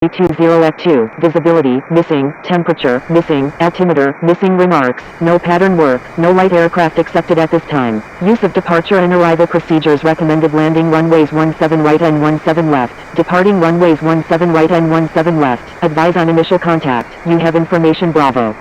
20 at 2, visibility, missing, temperature, missing, altimeter, missing remarks, no pattern work, no light aircraft accepted at this time. Use of departure and arrival procedures recommended landing runways 17 right and 17 left, departing runways 17 right and 17 left, advise on initial contact, you have information Bravo.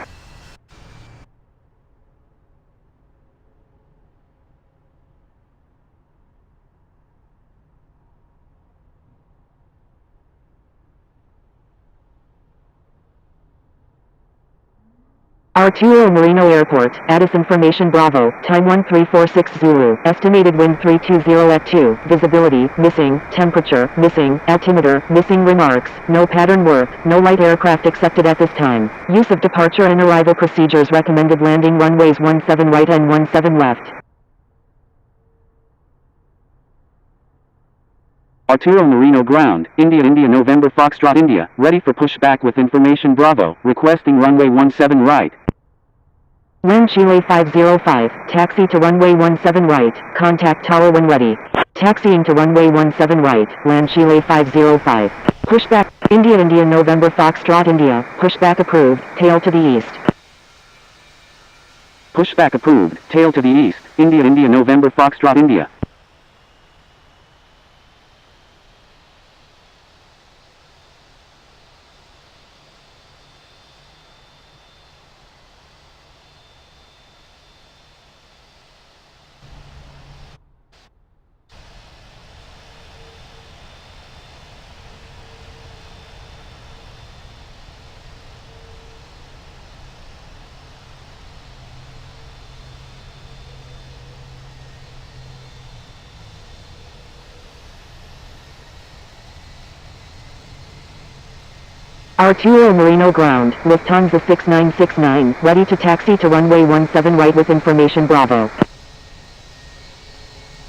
Arturo Marino Airport, Addis Information Bravo, time 1346 Zulu, estimated wind 320 at 2, visibility, missing, temperature, missing, altimeter, missing remarks, no pattern work, no light aircraft accepted at this time. Use of departure and arrival procedures recommended landing runways 17 right and 17 left. Arturo Marino ground, India November Foxtrot India, ready for pushback with information Bravo, requesting runway 17 right. Land Chile 505, taxi to runway 17 right, contact tower when ready. Taxiing to runway 17 right, land Chile 505. Pushback, India November Foxtrot India, pushback approved, tail to the east. Pushback approved, tail to the east, India November Foxtrot India. Arturo Marino ground, Lufthansa 6969, ready to taxi to runway 17 right with information Bravo.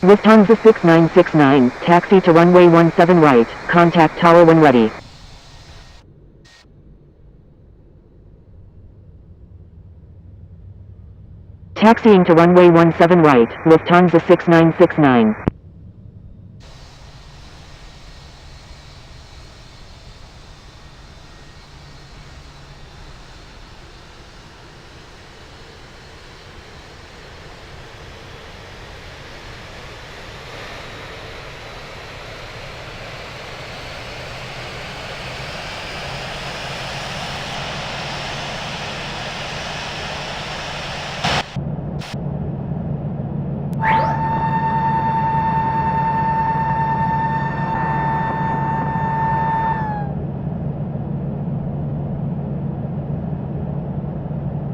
Lufthansa 6969, taxi to runway 17 right, contact tower when ready. Taxiing to runway 17 right, Lufthansa 6969.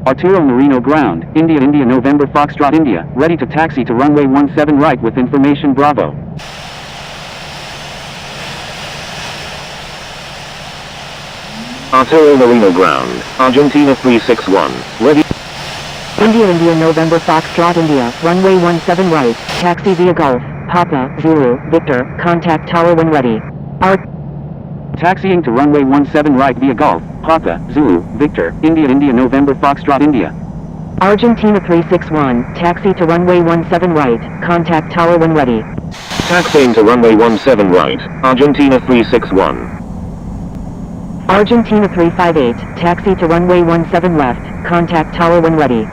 Arturo Marino ground, India November Foxtrot India, ready to taxi to runway 17 right with information Bravo. Arturo Marino ground, Argentina 361, ready. India November Foxtrot India, runway 17 right, taxi via Gulf, Papa, Zulu, Victor, contact tower when ready. Taxiing to runway 17 right via Gulf, Papa, Zulu, Victor, India November Foxtrot India. Argentina 361, taxi to runway 17 right, contact tower when ready. Taxiing to runway 17 right, Argentina 361. Argentina 358, taxi to runway 17 left, contact tower when ready.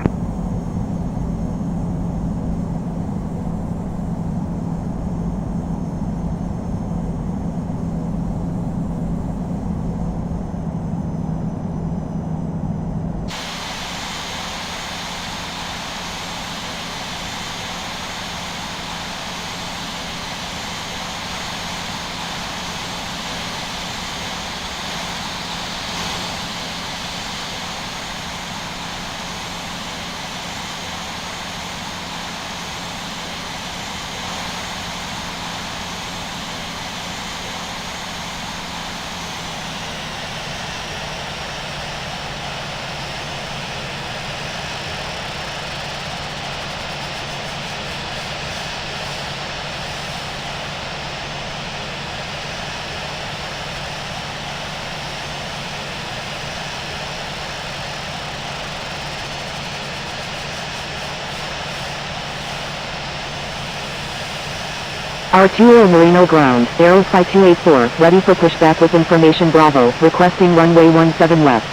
Arturo Marino ground, Aerosky 284, ready for pushback with information Bravo, requesting runway 17 left.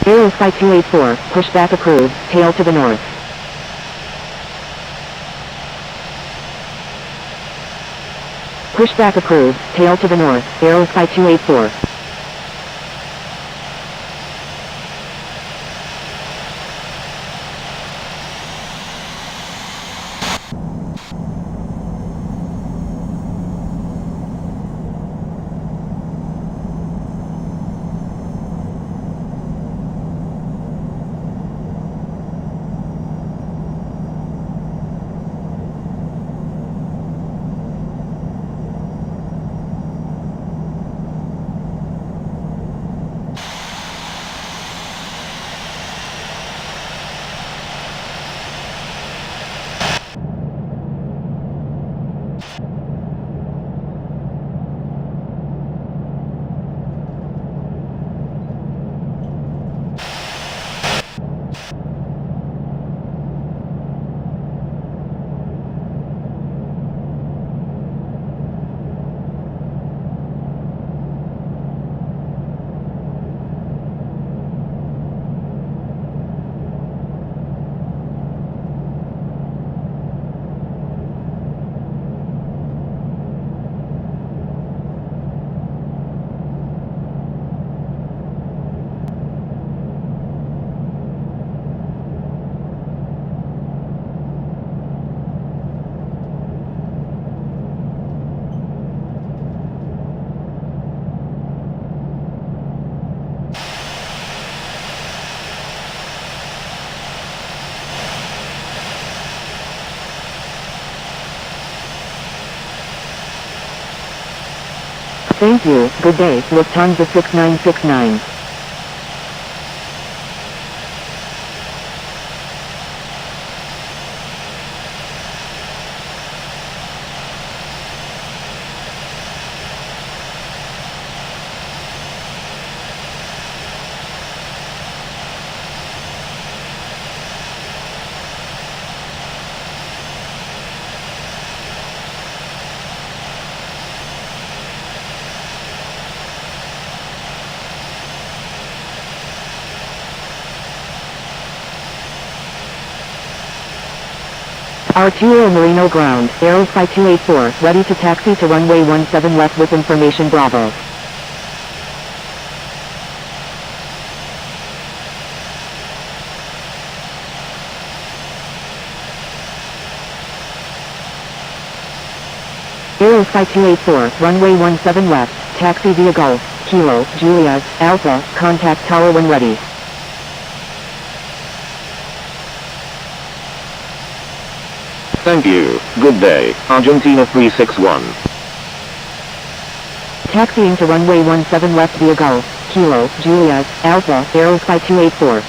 Aerosky 284, pushback approved, tail to the north. Pushback approved, tail to the north, Aerosky 284. Thank you, good day, Lufthansa 6969. Arturo Marino ground, Aerosky 284, ready to taxi to runway 17 left with information Bravo. Aerosky 284, runway 17 left, taxi via Golf, Kilo, Juliet, Alpha, contact tower when ready. Thank you, good day, Argentina 361. Taxiing to runway 17 left via Golf, Kilo, Juliet, Alpha, Aerosky 284.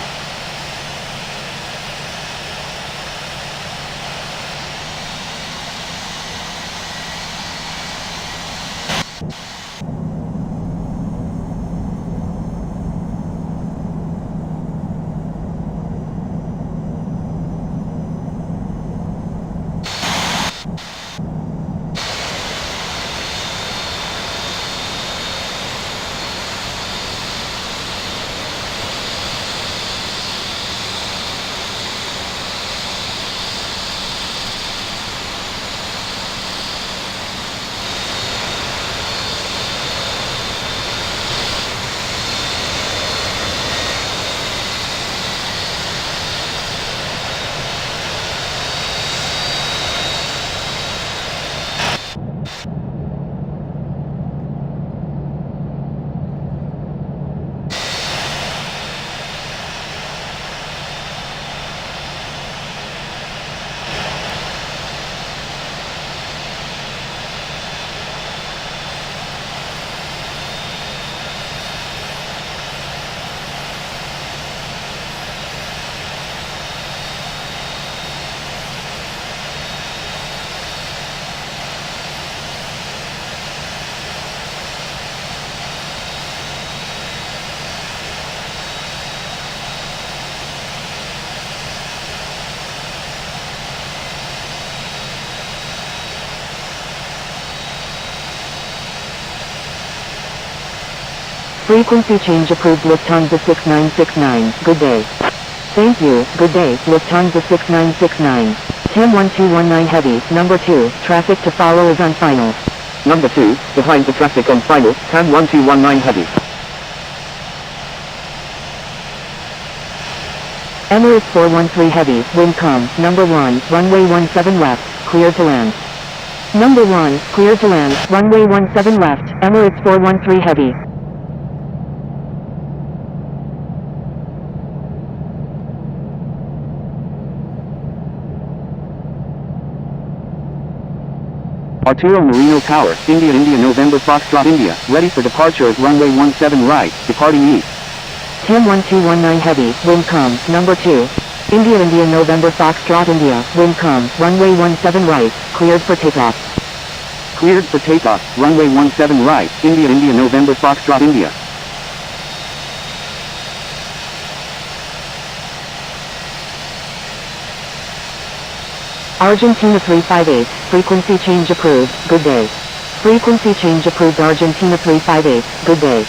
Frequency change approved Lufthansa 6969. Good day. Thank you. Good day, Lufthansa 6969. TAM 1219 Heavy, number 2, traffic to follow is on final. Number 2, behind the traffic on final, TAM 1219 Heavy. Emirates 413 Heavy, wind calm, number 1, runway 17 left, clear to land. Number 1, clear to land, runway 17 left, Emirates 413 Heavy. Arturo Marino Tower, India India November Foxtrot India, ready for departure at runway 17 right, departing east. TAM 1219 Heavy, wind calm, number 2. India India November Foxtrot India, wind calm, runway 17 right, cleared for takeoff. Cleared for takeoff, runway 17 right, India India November Foxtrot India. Argentina 358, frequency change approved, good day. Frequency change approved Argentina 358, good day.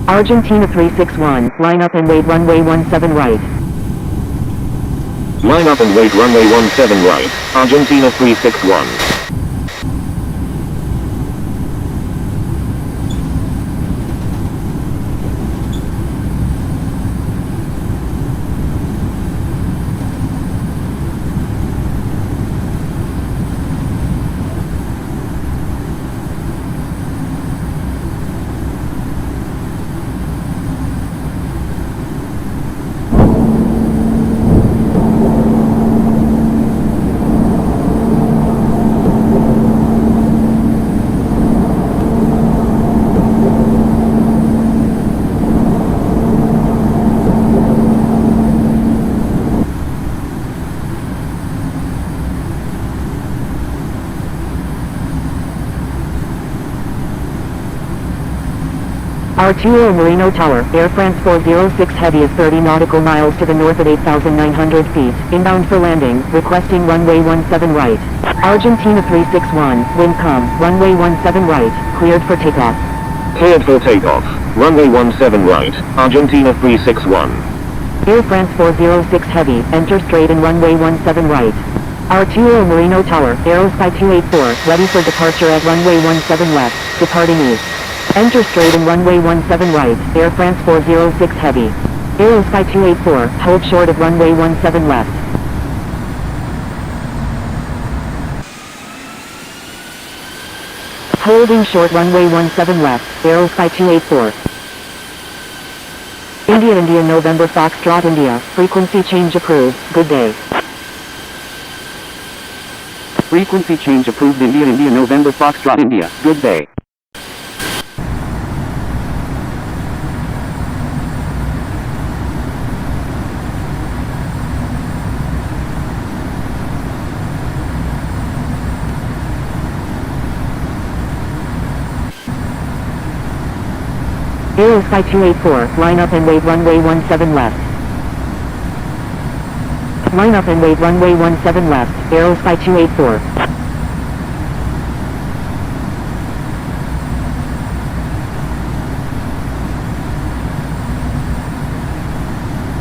Argentina 361, line up and wait runway 17 right. Line up and wait runway 17 right, Argentina 361. Arturo Marino Tower, Air France 406 Heavy is 30 nautical miles to the north at 8,900 feet, inbound for landing, requesting runway 17 right. Argentina 361, wind calm, runway 17 right, cleared for takeoff. Cleared for takeoff, runway 17 right, Argentina 361. Air France 406 Heavy, enter straight and runway 17 right. Arturo Marino Tower, Aerosky 284, ready for departure at runway 17 left, departing east. Enter straight and runway 17 right, Air France 406 Heavy. Aerosky 284, hold short at runway 17 left. Holding short runway 17 left, Aerosky 284. India India November Foxtrot India, frequency change approved, good day. Frequency change approved India India November Foxtrot India, good day. Aerosky 284, line up and wait runway 17 left. Line up and wait runway 17 left, Aerosky 284.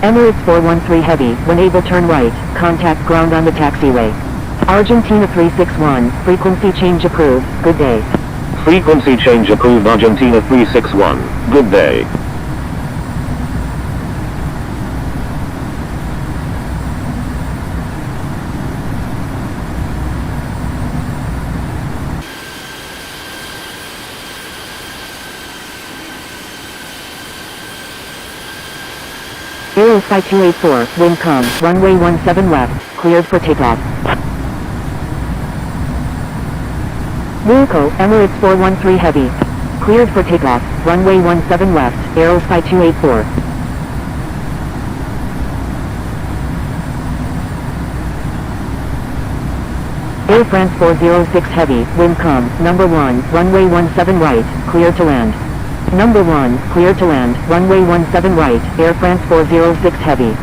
Emirates 413 Heavy, when able turn right, contact ground on the taxiway. Argentina 361, frequency change approved, good day. Frequency change approved Argentina 361, good day. Aerosky 284, wind calm, runway 17 left, cleared for takeoff. Wilco, Emirates 413 heavy. Cleared for takeoff, runway 17 left, Aerosky 284. Air France 406 heavy, wind calm, number 1, runway 17 right, clear to land. Number 1, clear to land, runway 17 right, Air France 406 heavy.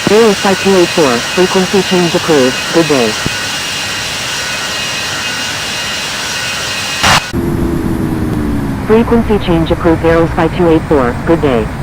Aerosky 284, frequency change approved, good day. Frequency change approved Aerosky 284, good day.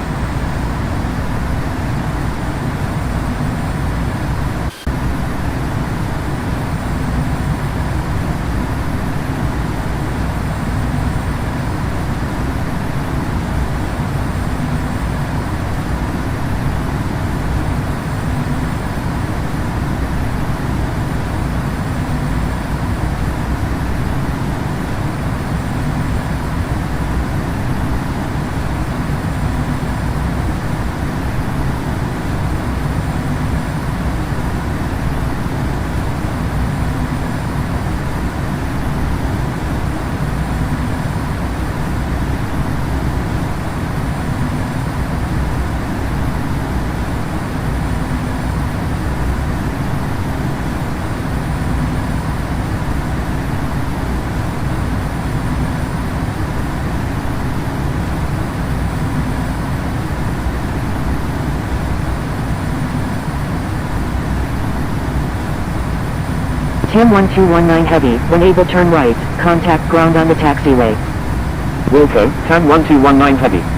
TAM 1219 heavy, when able turn right, contact ground on the taxiway. Wilco, TAM 1219 heavy.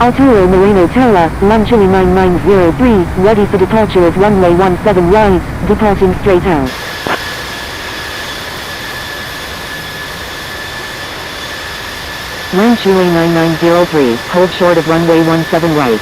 Arturo Moreno Tower, Launching 9903, ready for departure as runway 17 right, departing straight out. Launch UA 9903, hold short of runway 17 right.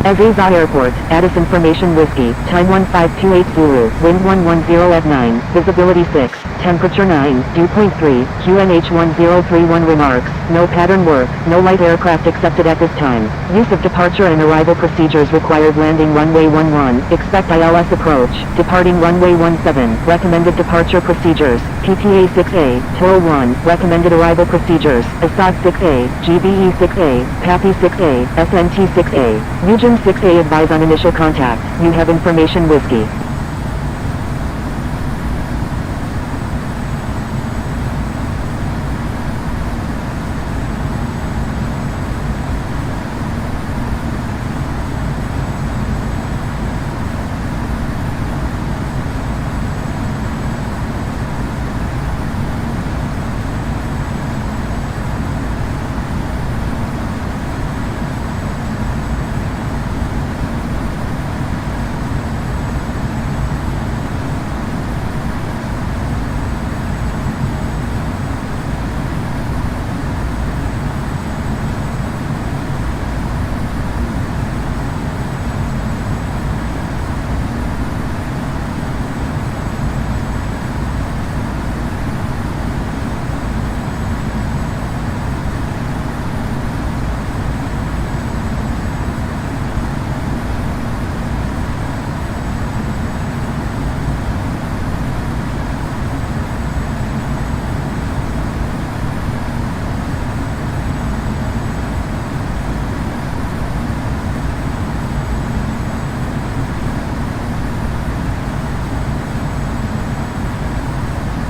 SAEZ Airport, Addis Information Whiskey, time 1528 Zulu, wind 110 at 9, visibility 6, temperature 9, dew point 3, QNH 1031 remarks, no pattern work, no light aircraft accepted at this time. Use of departure and arrival procedures required landing runway 11, expect ILS approach, departing runway 17, recommended departure procedures, PTA 6A, TOL 1, recommended arrival procedures, ASAD 6A, GBE 6A, PAPI 6A, SNT 6A, Region 6A advise on initial contact, you have information whiskey.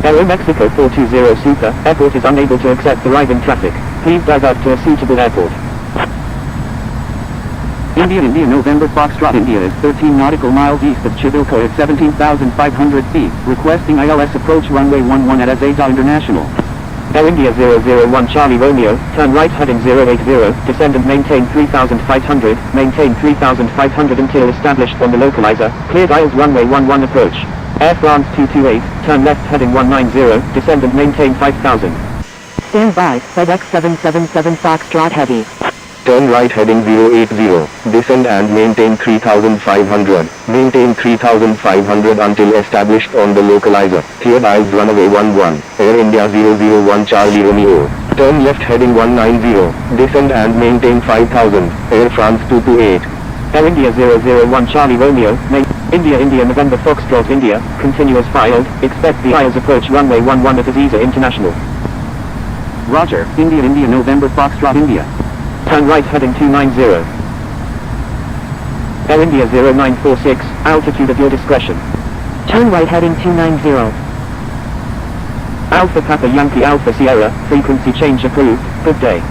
Aeromexico 420 Super, airport is unable to accept arriving traffic. Please divert to a suitable airport. India November Foxtrot India is 13 nautical miles east of Chivilco at 17,500 feet, requesting ILS approach runway 11 at SAEZ International. Air India 001 Charlie Romeo, turn right heading 080, descend and maintain 3,500, maintain 3,500 until established on the localizer, cleared ILS runway 11 approach. Air France 228, turn left heading 190, descend and maintain 5,000. Stand by, FedEx 777 Foxtrot Heavy. Turn right heading 080, descend and maintain 3,500, maintain 3,500 until established on the localizer, cleared ILS runway 11, Air India 001 Charlie Romeo, turn left heading 190, descend and maintain 5,000, Air France 228. Air India 001 Charlie Romeo, India November Foxtrot India, continuous filed, expect the ILS approach runway 11 at SAEZ International. Roger, India November Foxtrot India. Turn right heading 290. Air India 0946, altitude at your discretion. Turn right heading 290. Alpha Papa Yankee Alpha Sierra, frequency change approved, good day.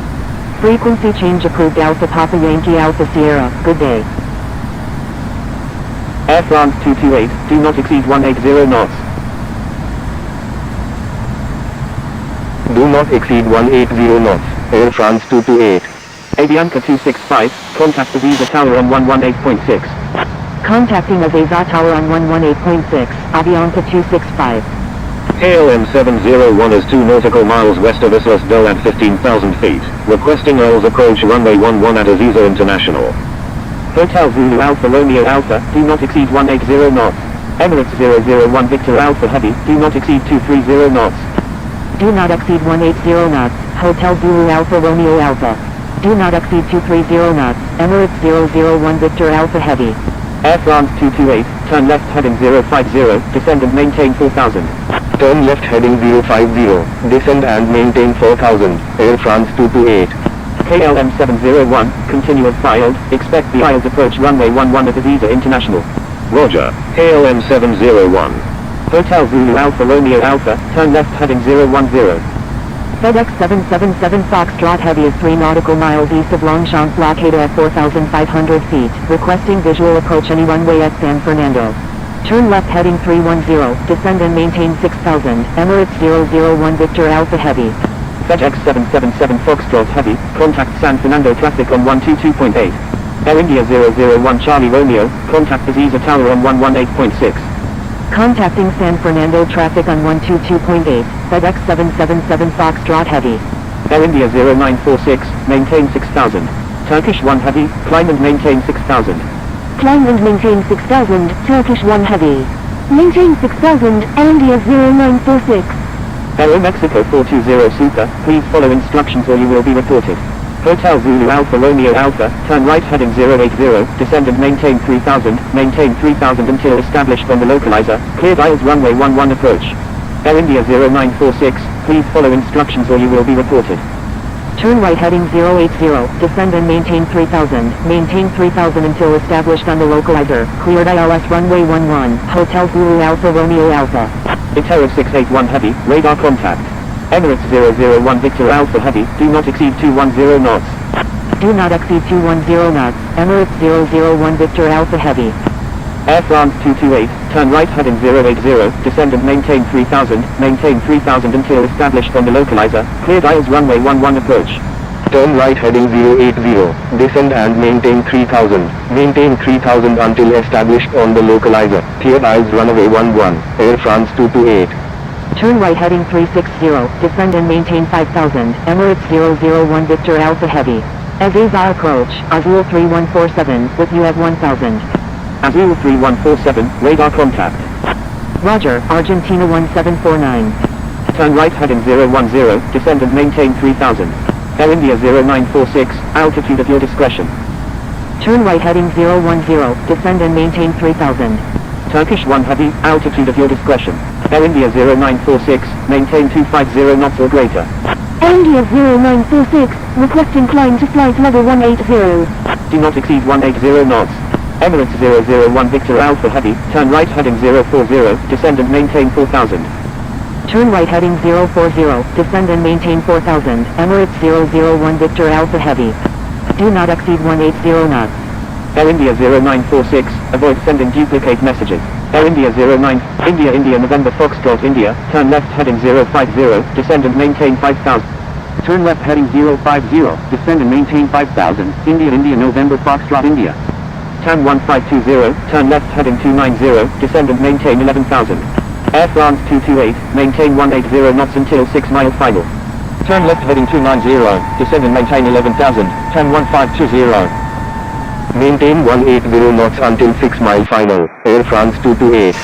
Frequency change approved Alpha Papa Yankee Alpha Sierra, good day. Air France 228, do not exceed 180 knots. Do not exceed 180 knots, Air France 228. Avianca 265, contact the Visa Tower on 118.6. Contacting Azeza Tower on 118.6, Avianca 265. KLM 701 is 2 nautical miles west of Islas Del at 15,000 feet, requesting ILS approach runway 11 at SAEZ International. Hotel Zulu Alpha Romeo Alpha, do not exceed 180 knots. Emirates 001 Victor Alpha Heavy, do not exceed 230 knots. Do not exceed 180 knots, Hotel Zulu Alpha Romeo Alpha. Do not exceed 230 knots, Emirates 001 Victor Alpha Heavy. Air France 228, turn left heading 050, descend and maintain 4,000. Turn left heading 050, descend and maintain 4,000, Air France 228. KLM 701, continuous filed, expect the ILS approach runway 11 at SAEZ International. Roger, KLM 701. Hotel Zulu Alpha Romeo Alpha, turn left heading 010. FedEx 777 Foxtrot Heavy is 3 nautical miles east of Longchamp Blockade at 4,500 feet, requesting visual approach any runway at San Fernando. Turn left heading 310, descend and maintain 6,000, Emirates 001 Victor Alpha Heavy. FedEx 777 Foxtrot Heavy, contact San Fernando traffic on 122.8. Air India 001 Charlie Romeo, contact SAEZ Tower on 118.6. Contacting San Fernando traffic on 122.8, FedEx 777 Foxtrot Heavy. Air India 0946, maintain 6,000. Turkish 1 Heavy, climb and maintain 6000. Climb and maintain 6000, Turkish 1 Heavy. Maintain 6000, Air India 0946. Aeromexico 420 Super, please follow instructions or you will be reported. Hotel Zulu Alpha Romeo Alpha, turn right heading 080, descend and maintain 3000 until established on the localizer, clear dials runway 11 approach. Air India 0946, please follow instructions or you will be reported. Turn right heading 080, descend and maintain 3000 until established on the localizer, cleared ILS runway 11, Hotel Zulu Alpha Romeo Alpha. Itero 681 Heavy, radar contact. Emirates 001 Victor Alpha Heavy, do not exceed 210 knots. Do not exceed 210 knots, Emirates 001 Victor Alpha Heavy. Air France 228, turn right heading 080, descend and maintain 3000 until established on the localizer, clear dials runway 11 approach. Turn right heading 080, descend and maintain 3000 until established on the localizer, clear dials runway 11, Air France 228. Turn right heading 360, descend and maintain 5000, Emirates 001 Victor Alpha Heavy. As AZA approach, Azul 3147, with you at 1000. Azul 3147, radar contact. Roger, Argentina 1749. Turn right heading 010, descend and maintain 3000. Air India 0946, altitude at your discretion. Turn right heading 010, descend and maintain 3000. Turkish 1 Heavy, altitude at your discretion. Air India 0946, maintain 250 knots or greater. Air India 0946, requesting climb to flight level 180. Do not exceed 180 knots. Emirates 001 Victor Alpha Heavy, turn right heading 040, descend and maintain 4000. Turn right heading 040, descend and maintain 4000, Emirates 001 Victor Alpha Heavy. Do not exceed 180 knots. Air India 0946, avoid sending duplicate messages. Air India 09, India November Foxtrot India, turn left heading 050, descend and maintain 5000. Turn left heading 050, descend and maintain 5000, India November Foxtrot India. TAM 1520, turn left heading 290, descend and maintain 11,000. Air France 228, maintain 180 knots until 6 mile final. Turn left heading 290, descend and maintain 11,000, TAM 1520. Maintain 180 knots until 6 mile final, Air France 228.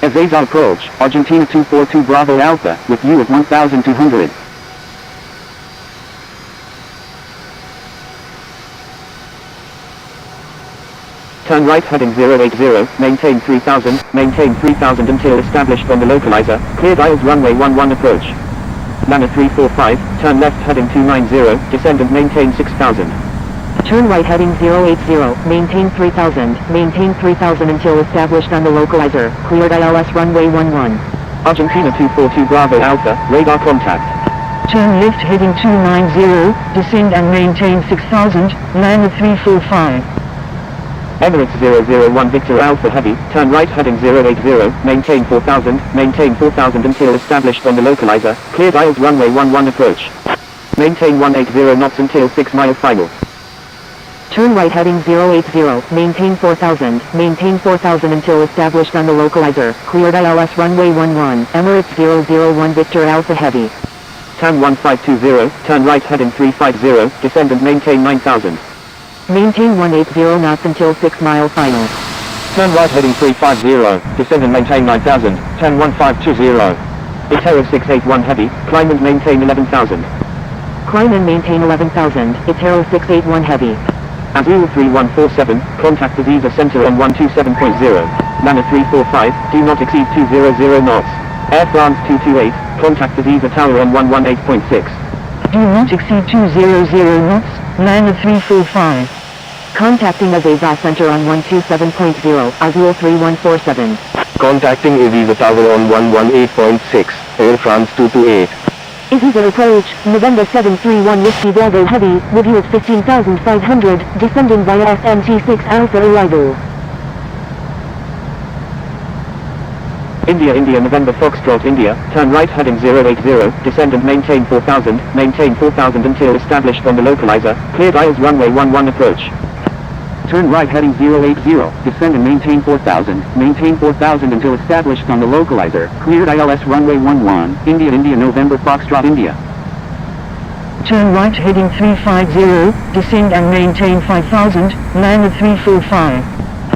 As AZA approach, Argentina 242 Bravo Alpha, with you at 1200. Turn right heading 080, maintain 3000 until established on the localizer, clear dials runway 11 approach. Lana 345, turn left heading 290, descend and maintain 6000. Turn right heading 080, maintain 3000 until established on the localizer, cleared ILS runway 11. Argentina 242 Bravo Alpha, radar contact. Turn left heading 290, descend and maintain 6000, Lana 345. Emirates 001 Victor Alpha Heavy, turn right heading 080, maintain 4000 until established on the localizer, clear dials runway 11 approach. Maintain 180 knots until 6 mile final. Turn right heading 080, maintain 4000 until established on the localizer, cleared ILS runway 11, Emirates 001 Victor Alpha Heavy. TAM 1520, turn right heading 350, descend and maintain 9000. Maintain 180 knots until 6 mile final. Turn right heading 350, descend and maintain 9000, TAM 1520. Itero 681 Heavy, climb and maintain 11,000. Climb and maintain 11,000, Itero 681 Heavy. Azul 3147, contact the Visa Center on 127.0. Lana 345, do not exceed 200 knots. Air France 228, contact the Visa Tower on 118.6. Do not exceed 200 knots, Lana 345. Contacting Aviva Center on 127.0, Azul 3147. Contacting Visa Tower on 118.6, Air France 228. Aviva approach, November 731 Whiskey Bravo Heavy, with you at 15,500, descending via SMT6 Alpha arrival. India November Foxtrot India, turn right heading 080, descend and maintain 4000 until established on the localizer, clear dials runway 11 approach. Turn right heading 080, descend and maintain 4000, maintain 4000 until established on the localizer, cleared ILS runway 11, India India November Foxtrot India. Turn right heading 350, descend and maintain 5000, land at 345.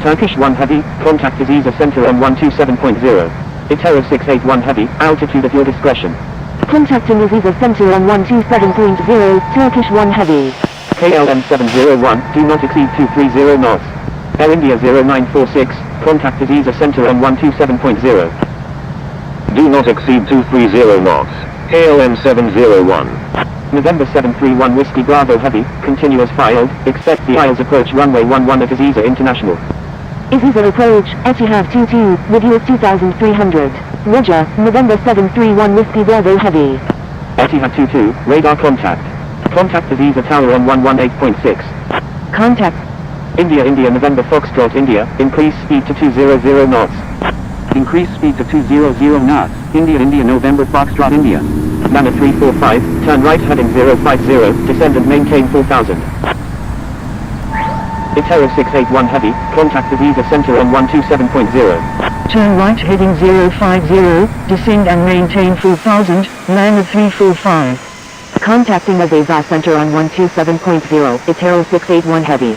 Turkish 1 Heavy, contact Aziza Center on 127.0. Itero 681 Heavy, altitude at your discretion. Contacting Aziza Center on 127.0, Turkish 1 Heavy. KLM 701, do not exceed 230 knots. Air India 0946, contact Aziza Center on 127.0. Do not exceed 230 knots. KLM 701. November 731 Whiskey Bravo Heavy, continuous filed, expect the Isles approach runway 11 at Aziza International. Aziza approach, Etihad 22, with US 2300. Roger, November 731 Whiskey Bravo Heavy. Etihad 22, radar contact. Contact Aziza Tower on 118.6. Contact. India India November Foxtrot India, increase speed to 200 knots. Increase speed to 200 knots, India India November Foxtrot India. Lana 345, turn right heading 050, descend and maintain 4000. Itero 681 Heavy, contact Aziza Center on 127.0. Turn right heading 050, descend and maintain 4000, land at 345. Contacting Aziza Center on 127.0, Itero 681 Heavy.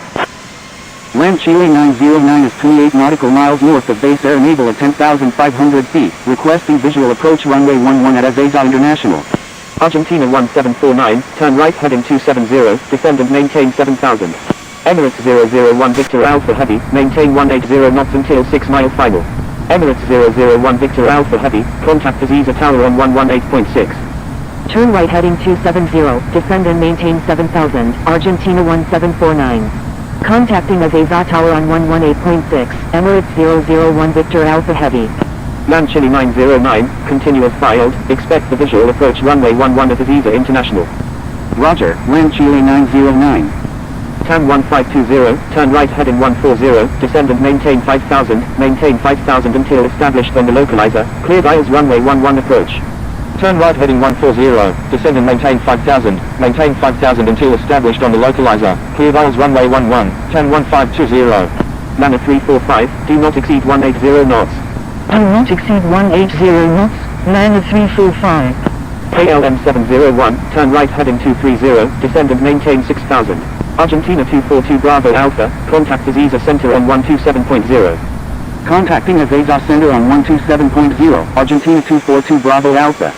Land Chile 909 is 28 nautical miles north of base air naval at 10,500 feet, requesting visual approach runway 11 at SAEZ International. Argentina 1749, turn right heading 270, descend and maintain 7000. Emirates 001 Victor Alpha Heavy, maintain 180 knots until 6 mile final. Emirates 001 Victor Alpha Heavy, contact Aziza Tower on 118.6. Turn right heading 270, descend and maintain 7000, Argentina 1749. Contacting Aziza Tower on 118.6, Emirates 001 Victor Alpha Heavy. Land Chile 909, continuous filed, expect the visual approach runway 11 at Aziza International. Roger, land Chile 909. TAM 1520, turn right heading 140, descend and maintain 5000 until established on the localizer, cleared ILS runway 11 approach. Turn right heading 140, descend and maintain 5000 until established on the localizer, cleared ILS runway 11, TAM 1520. Lana 345, do not exceed 180 knots. Do not exceed 180 knots, land at 345. KLM 701, turn right heading 230, descend and maintain 6000. Argentina 242 Bravo Alpha, contact Aziza Center on 127.0. Contacting Aziza Center on 127.0, Argentina 242 Bravo Alpha.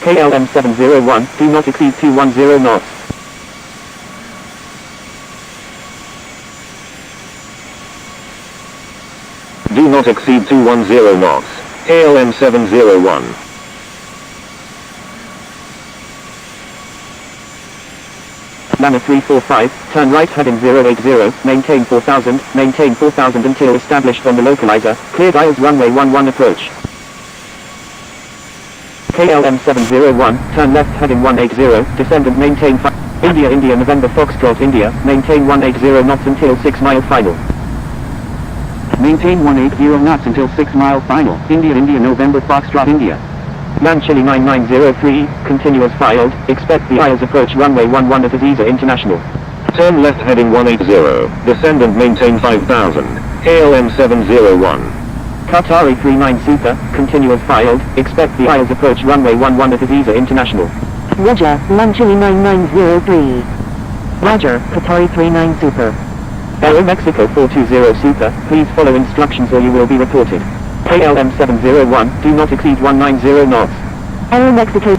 KLM 701, do not exceed 210 knots. Do not exceed 210 knots. KLM 701. Lana 345, turn right heading 080, maintain 4000 until established on the localizer, cleared ILS runway 11 approach. KLM 701, turn left heading 180, descend and maintain India India November Foxtrot India, maintain 180 knots until 6 mile final. Maintain 180 knots until 6 mile final, India India November Foxtrot India. Land Chile 9903, continuous filed, expect the ILS approach runway 11 at Aziza International. Turn left heading 180, descend and maintain 5000. KLM 701. Qatari 39 Super, continuous filed, expect the ILS approach runway 11 at Aziza International. Roger, Land Chile 9903. Roger, Qatari 39 Super. Aeromexico 420 Super, please follow instructions or you will be reported. KLM 701, do not exceed 190 knots. Aeromexico.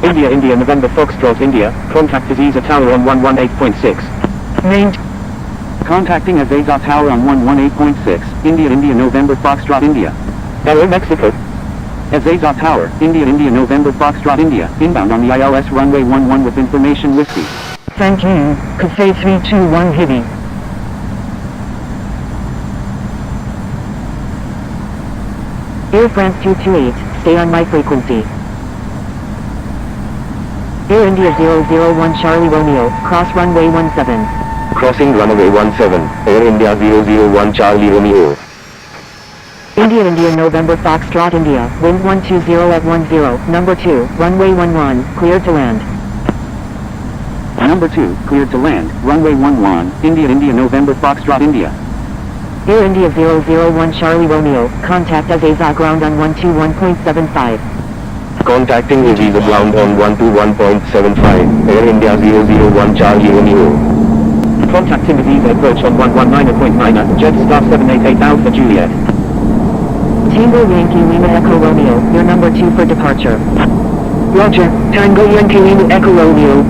India India November Foxtrot India, contact Aziza Tower on 118.6. Contacting Aziza Tower on 118.6, India India November Foxtrot India. Aeromexico. Aziza Tower, India India November Foxtrot India, inbound on the ILS runway 11 with information whiskey. Thank you, Cafe 321 Heavy. Air France 228, stay on my frequency. Air India 001 Charlie Romeo, cross runway 17. Crossing runway 17, Air India 001 Charlie Romeo. India India November Foxtrot India, wind 120 at 10, number 2, runway 11, cleared to land. Number 2, cleared to land, runway 11, India India November Foxtrot India. Air India 001 Charlie Romeo, contact Azaza ground on 121.75. Contacting Aziza ground on 121.75, Air India 001 Charlie Romeo. Contacting Aziza approach on 119.9, Jetstar 788 Alpha Juliet. Tango Yankee Lima Echo Romeo, your number 2 for departure. Roger, Tango Yankee Lima Echo Romeo.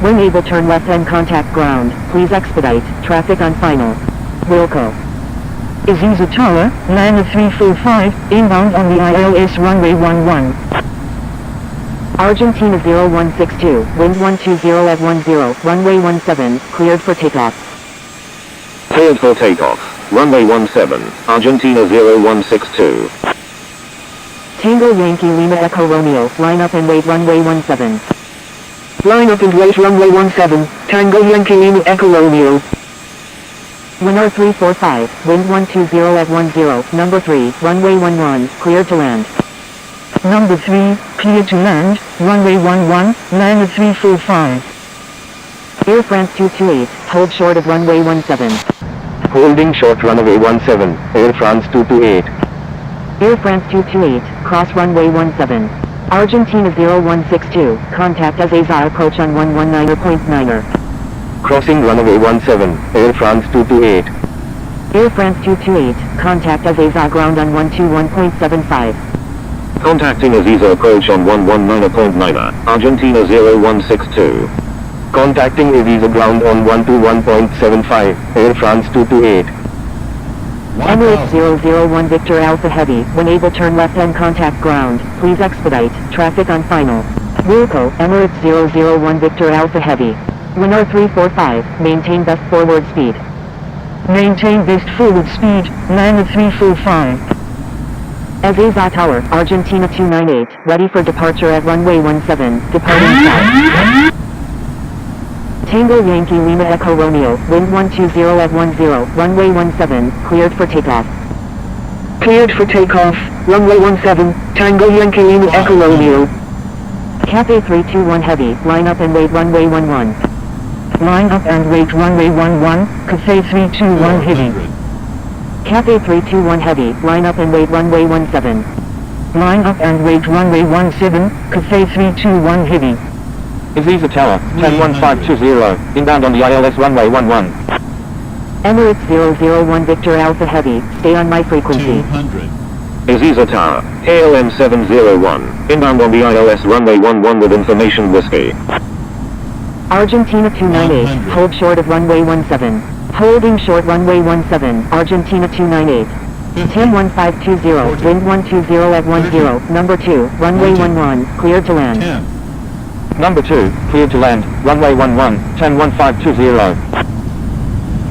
When able turn left and contact ground, please expedite, traffic on final. Wilco. Aziza Tower, land 345, inbound on the ILS runway 11. Argentina 0162, wind 120 at 10, runway 17, cleared for takeoff. Cleared for takeoff, runway 17, Argentina 0162. Tango Yankee Lima Echo Romeo, line up and wait runway 17. Line up and wait runway 17, Tango Yankee Lima Echo Romeo. Winner 345, wind 120 at 10, number 3, runway 11, cleared to land. Number 3, cleared to land, runway 11, land 345. Air France 228, hold short of runway 17. Holding short runway 17, Air France 228. Air France 228, cross runway 17. Argentina 0162, contact Azaza approach on 119.9er. Crossing runway 17, Air France 228. Air France 228, contact Azaza ground on 121.75. Contacting Aziza approach on 119.9, Argentina 0162. Contacting Aziza ground on 121.75, Air France 228. Emirates 001 Victor Alpha Heavy, when able turn left and contact ground, please expedite, traffic on final. Wilco, Emirates 001 Victor Alpha Heavy. Winner 345, maintain best forward speed. Maintain best forward speed, land 345. Azaza Tower, Argentina 298, ready for departure at runway 17, departing south. Tango Yankee Lima Echo Romeo, wind 120 at 10, runway 17, cleared for takeoff. Cleared for takeoff, runway 17, Tango Yankee Lima Echo Romeo. Cathay 321 Heavy, line up and wait runway 11. Line up and wait runway 11, Cathay 321 Heavy. Cathay 321 Heavy, line up and wait runway 17. Line up and wait runway 17, Cathay 321 Heavy. Aziza Tower, 10520, inbound on the ILS runway 11. Emirates 001 Victor Alpha Heavy, stay on my frequency. 200. Aziza Tower, ALM 701, inbound on the ILS runway 11 with information whiskey. Argentina 298, hold short of runway 17. Holding short runway 17, Argentina 298. TAM 1520, wind 120 at 10, number 2, runway 11, cleared to land. 10. Number 2, cleared to land, runway 11, 101520.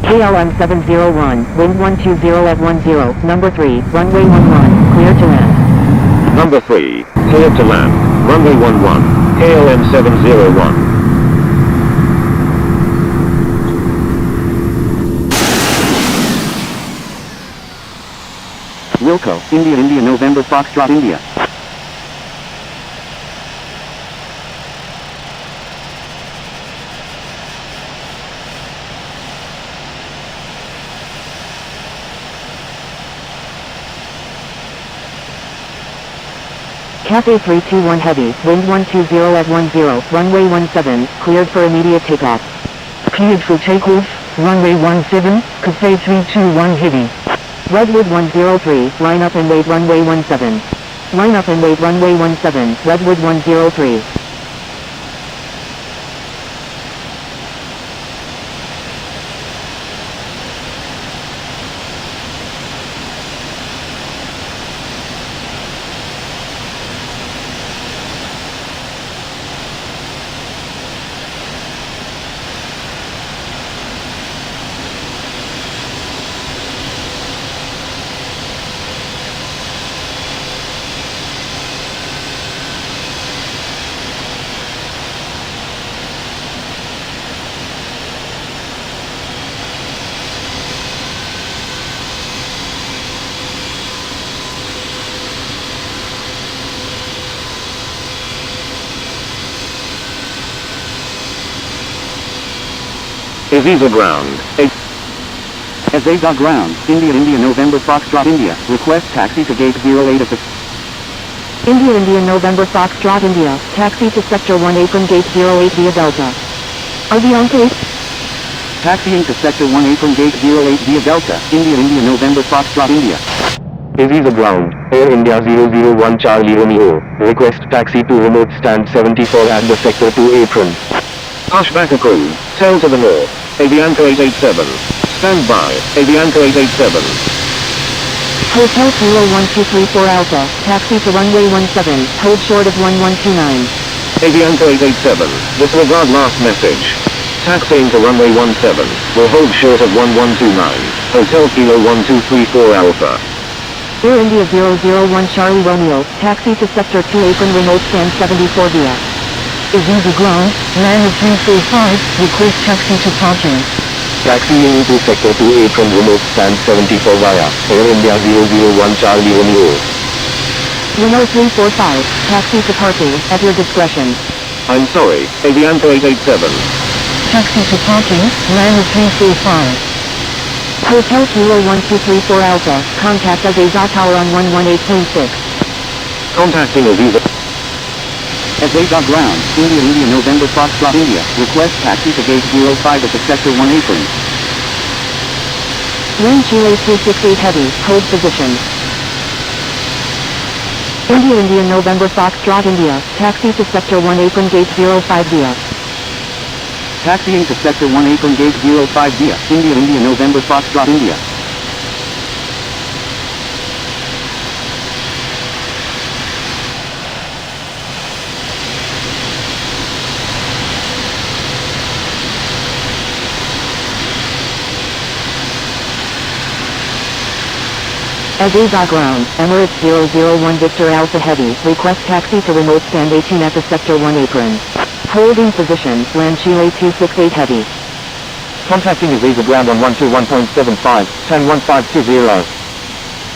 KLM 701, wind 120 at 10, number 3, runway 11, cleared to land. Number 3, cleared to land, runway 11, KLM 701. Wilco, India India November Foxtrot India. Cathay 321 Heavy, wind 120 at 10, runway 17, cleared for immediate takeoff. Cleared for takeoff, runway 17, Cathay 321 Heavy. Redwood 103, line up and wait runway 17. Line up and wait runway 17, Redwood 103. Aziza ground. Aziza ground, India November Foxtrot India, request taxi to gate 08 at the... India November Foxtrot India, taxi to Sector 1 apron gate 08 via Delta. Aviante? Taxiing to Sector 1 apron gate 08 via Delta, India November Foxtrot India. Aziza ground, Air India 001 Charlie Romeo, request taxi to remote stand 74 at the Sector 2 apron. Ashback approved. Tail to the north. Avianca 887. Stand by. Avianca 887. Hotel Kilo 1234 Alpha, taxi to runway 17, hold short of 1129. Avianca 887. Disregard last message. Taxiing to runway 17. Will hold short of 1129. Hotel Kilo 1234 Alpha. Air India 001 Charlie Romeo, taxi to Sector 2 apron remote stand 74 via. Aziza ground, land of 345, request taxi to parking. Taxiing to Sector 2 apron remote stand 74 via Air India 001 Charlie Romeo. Renault 345, taxi to parking, at your discretion. I'm sorry. Avianca 887. Taxi to parking, land of 345. Hotel Kilo 1234 Alpha, contact Aziza Tower on 118.6. Contacting Aziza. Aziza ground, India November Foxtrot India, request taxi to gate 05 at the Sector 1 apron. Wind Chile 268 heavy, hold position. India November Foxtrot India, taxi to Sector 1 apron gate 05 via. Taxiing to Sector 1 apron gate 05 via, India November Foxtrot India. Aziza ground, Emirates 001 Victor Alpha Heavy, request taxi to remote stand 18 at the Sector 1 apron. Holding position, land Chile 268 heavy. Contacting Aziza ground on 121.75, 101520.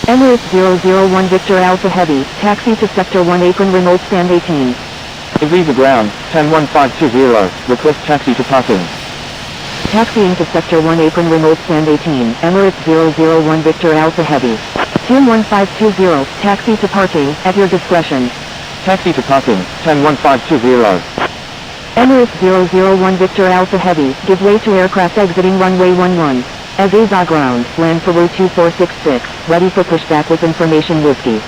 Emirates 001 Victor Alpha Heavy, taxi to Sector 1 apron remote stand 18. Aziza ground, 101520, request taxi to parking. Taxiing to Sector 1 apron remote stand 18, Emirates 001 Victor Alpha Heavy. 101520, taxi to parking, at your discretion. Taxi to parking, 101520. Emirates 001 Victor Alpha Heavy, give way to aircraft exiting runway 11. Aziza ground, land for route 2466, ready for pushback with information Whiskey.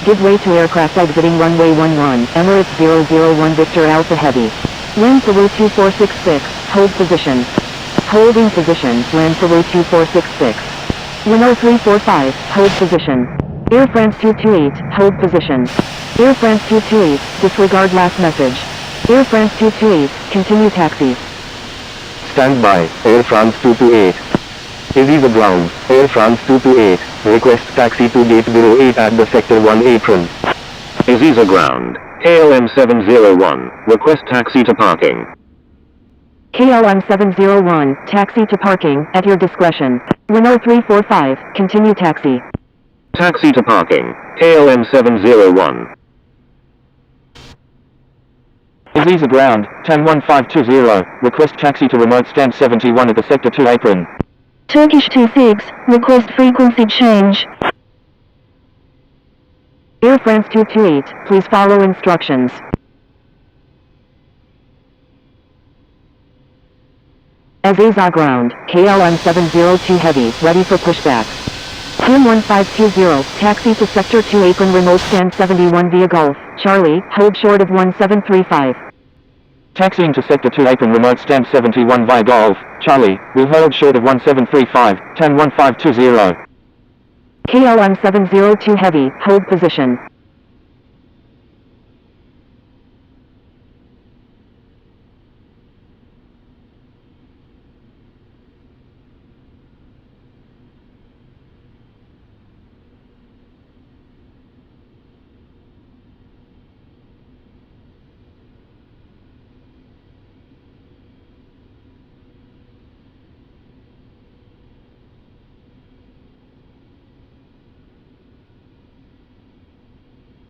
Give way to aircraft exiting runway 11, Emirates 001 Victor Alpha Heavy. Land for route 2466, hold position. Holding position, land for route 2466. Renault 345, hold position. Air France 228, hold position. Air France 228, disregard last message. Air France 228, continue taxi. Stand by, Air France 228. Aziza ground, Air France 228, request taxi to gate 08 at the Sector 1 apron. Aziza ground. KLM 701. Request taxi to parking. KLM 701, taxi to parking, at your discretion. Renault 345, continue taxi. Taxi to parking. KLM 701. Aziza ground, 101520, request taxi to remote stand 71 at the Sector 2 apron. Turkish 26, request frequency change. Air France 228, please follow instructions. Aziza ground, KLM 702 heavy, ready for pushback. Team 1520, taxi to Sector 2 apron remote stand 71 via Gulf, Charlie, hold short of 1735. Taxiing to Sector 2 apron remote stand 71 via Golf, Charlie, will hold short of 1735, 101520. KLM 702 heavy, hold position.